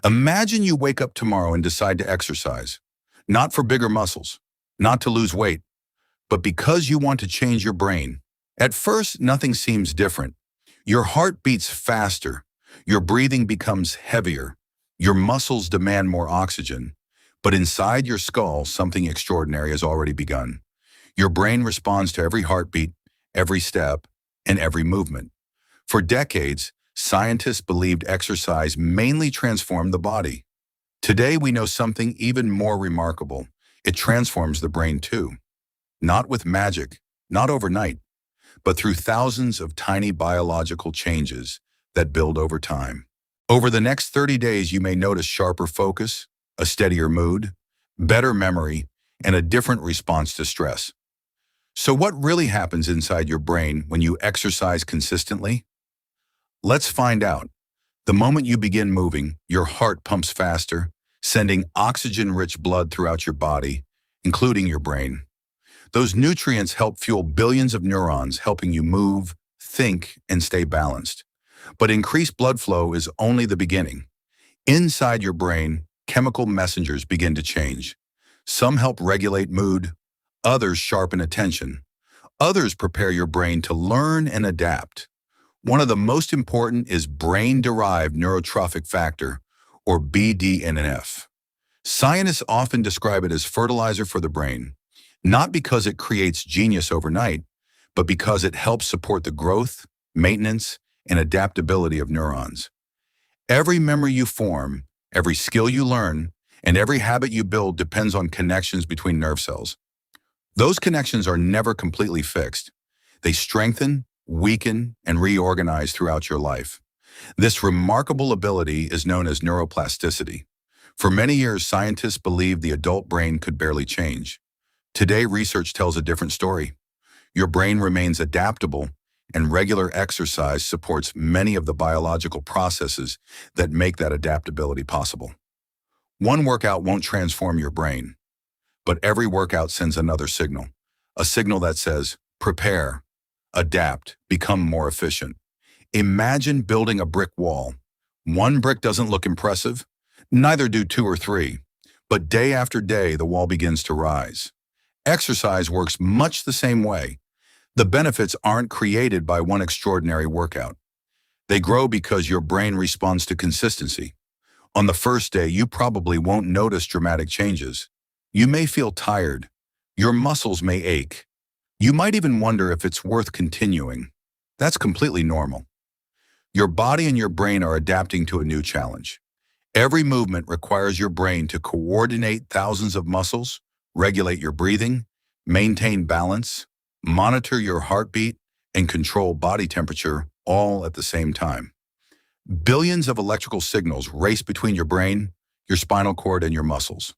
Imagine you wake up tomorrow and decide to exercise, not for bigger muscles, not to lose weight, but because you want to change your brain. At first, nothing seems different. Your heart beats faster, your breathing becomes heavier, your muscles demand more oxygen, but inside your skull, something extraordinary has already begun. Your brain responds to every heartbeat, every step, and every movement. For decades, scientists believed exercise mainly transformed the body. Today, we know something even more remarkable. It transforms the brain too. Not with magic, not overnight, but through thousands of tiny biological changes that build over time. Over the next 30 days, you may notice sharper focus, a steadier mood, better memory, and a different response to stress. So what really happens inside your brain when you exercise consistently? Let's find out. The moment you begin moving, your heart pumps faster, sending oxygen-rich blood throughout your body, including your brain. Those nutrients help fuel billions of neurons, helping you move, think, and stay balanced. But increased blood flow is only the beginning. Inside your brain, chemical messengers begin to change. Some help regulate mood, others sharpen attention, others prepare your brain to learn and adapt. One of the most important is brain-derived neurotrophic factor, or BDNF. Scientists often describe it as fertilizer for the brain, not because it creates genius overnight, but because it helps support the growth, maintenance, and adaptability of neurons. Every memory you form, every skill you learn, and every habit you build depends on connections between nerve cells. Those connections are never completely fixed. They strengthen, weaken, and reorganize throughout your life. This remarkable ability is known as neuroplasticity. For many years, scientists believed the adult brain could barely change. Today, research tells a different story. Your brain remains adaptable, and regular exercise supports many of the biological processes that make that adaptability possible. One workout won't transform your brain, but every workout sends another signal, a signal that says, prepare, adapt, become more efficient. Imagine building a brick wall. One brick doesn't look impressive, neither do two or three, but day after day, the wall begins to rise. Exercise works much the same way. The benefits aren't created by one extraordinary workout. They grow because your brain responds to consistency. On the first day, you probably won't notice dramatic changes. You may feel tired. Your muscles may ache. You might even wonder if it's worth continuing. That's completely normal. Your body and your brain are adapting to a new challenge. Every movement requires your brain to coordinate thousands of muscles, regulate your breathing, maintain balance, monitor your heartbeat, and control body temperature all at the same time. Billions of electrical signals race between your brain, your spinal cord, and your muscles.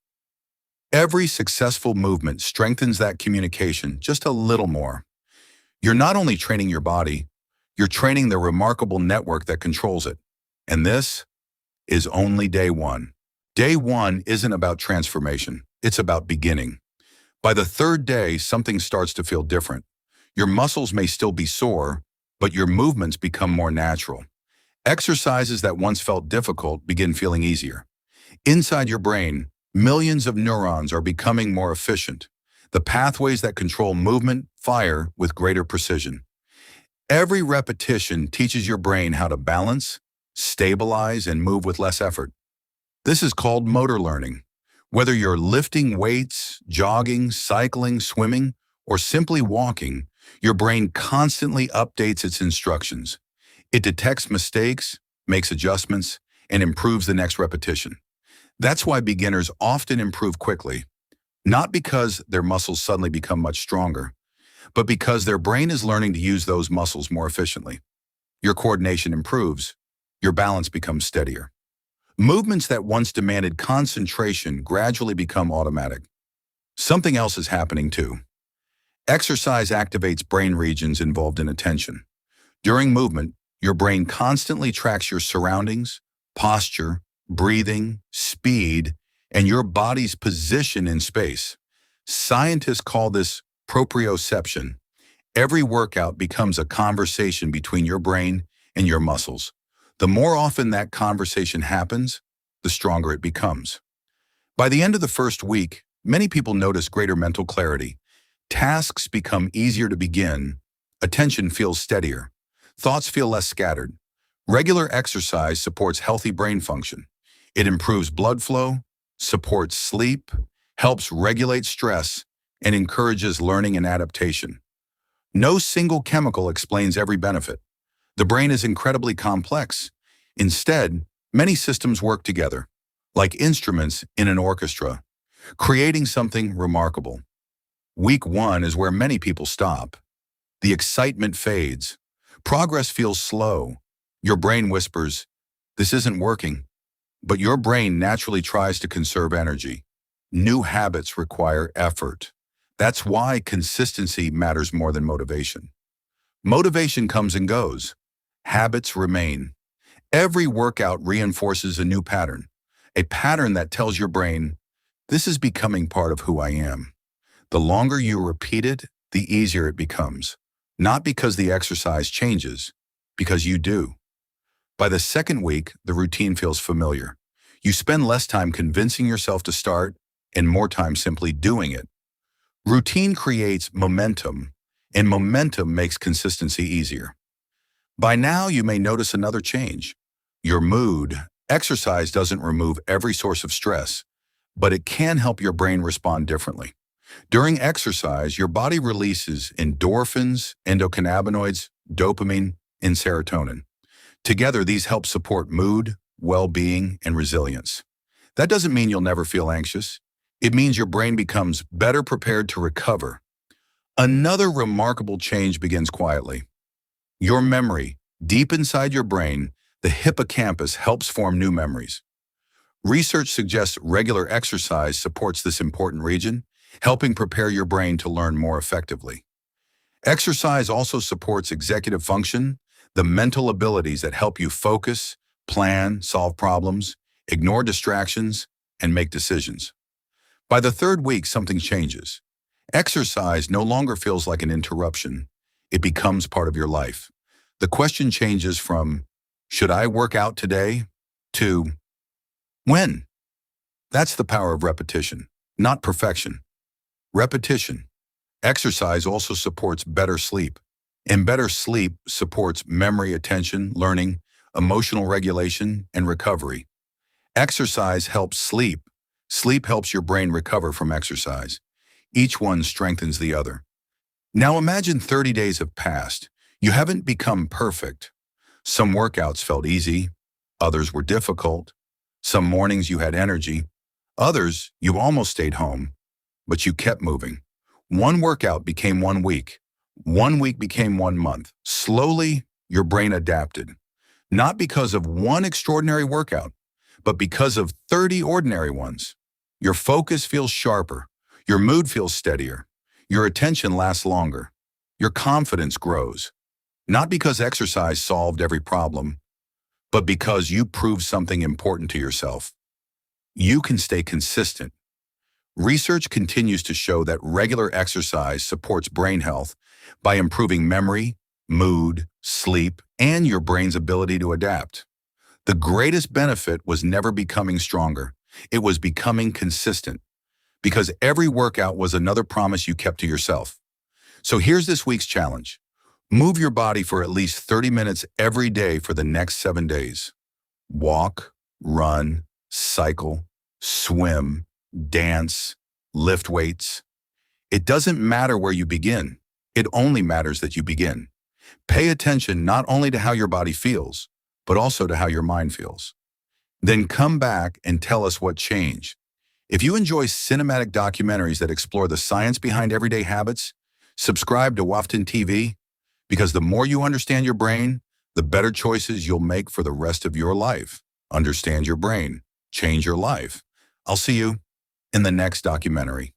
Every successful movement strengthens that communication just a little more. You're not only training your body, you're training the remarkable network that controls it. And this is only day one. Day one isn't about transformation, it's about beginning. By the third day, something starts to feel different. Your muscles may still be sore, but your movements become more natural. Exercises that once felt difficult begin feeling easier. Inside your brain, millions of neurons are becoming more efficient. The pathways that control movement fire with greater precision. Every repetition teaches your brain how to balance, stabilize, and move with less effort. This is called motor learning. Whether you're lifting weights, jogging, cycling, swimming, or simply walking, your brain constantly updates its instructions. It detects mistakes, makes adjustments, and improves the next repetition. That's why beginners often improve quickly, not because their muscles suddenly become much stronger, but because their brain is learning to use those muscles more efficiently. Your coordination improves, your balance becomes steadier. Movements that once demanded concentration gradually become automatic. Something else is happening too. Exercise activates brain regions involved in attention. During movement, your brain constantly tracks your surroundings, posture, breathing, speed, and your body's position in space. Scientists call this proprioception. Every workout becomes a conversation between your brain and your muscles. The more often that conversation happens, the stronger it becomes. By the end of the first week, many people notice greater mental clarity. Tasks become easier to begin, attention feels steadier, thoughts feel less scattered. Regular exercise supports healthy brain function. It improves blood flow, supports sleep, helps regulate stress, and encourages learning and adaptation. No single chemical explains every benefit. The brain is incredibly complex. Instead, many systems work together, like instruments in an orchestra, creating something remarkable. Week 1 is where many people stop. The excitement fades. Progress feels slow. Your brain whispers, "This isn't working." But your brain naturally tries to conserve energy. New habits require effort. That's why consistency matters more than motivation. Motivation comes and goes. Habits remain. Every workout reinforces a new pattern, a pattern that tells your brain, "This is becoming part of who I am." The longer you repeat it, the easier it becomes. Not because the exercise changes, because you do. By the second week, the routine feels familiar. You spend less time convincing yourself to start and more time simply doing it. Routine creates momentum, and momentum makes consistency easier. By now, you may notice another change. Your mood. Exercise doesn't remove every source of stress, but it can help your brain respond differently. During exercise, your body releases endorphins, endocannabinoids, dopamine, and serotonin. Together, these help support mood, well-being, and resilience. That doesn't mean you'll never feel anxious. It means your brain becomes better prepared to recover. Another remarkable change begins quietly. Your memory, deep inside your brain, the hippocampus helps form new memories. Research suggests regular exercise supports this important region, helping prepare your brain to learn more effectively. Exercise also supports executive function, the mental abilities that help you focus, plan, solve problems, ignore distractions, and make decisions. By the third week, something changes. Exercise no longer feels like an interruption. It becomes part of your life. The question changes from, "Should I work out today?" to, "When?" That's the power of repetition, not perfection. Repetition. Exercise also supports better sleep, and better sleep supports memory, attention, learning, emotional regulation, and recovery. Exercise helps sleep. Sleep helps your brain recover from exercise. Each one strengthens the other. Now imagine 30 days have passed. You haven't become perfect. Some workouts felt easy. Others were difficult. Some mornings you had energy. Others, you almost stayed home. But you kept moving. One workout became 1 week. 1 week became 1 month. Slowly, your brain adapted. Not because of one extraordinary workout, but because of 30 ordinary ones. Your focus feels sharper. Your mood feels steadier. Your attention lasts longer. Your confidence grows. Not because exercise solved every problem, but because you proved something important to yourself. You can stay consistent. Research continues to show that regular exercise supports brain health by improving memory, mood, sleep, and your brain's ability to adapt. The greatest benefit was never becoming stronger. It was becoming consistent, because every workout was another promise you kept to yourself. So here's this week's challenge. Move your body for at least 30 minutes every day for the next 7 days. Walk, run, cycle, swim, dance, lift weights. It doesn't matter where you begin. It only matters that you begin. Pay attention not only to how your body feels, but also to how your mind feels. Then come back and tell us what changed. If you enjoy cinematic documentaries that explore the science behind everyday habits, subscribe to Wafton TV, because the more you understand your brain, the better choices you'll make for the rest of your life. Understand your brain. Change your life. I'll see you in the next documentary.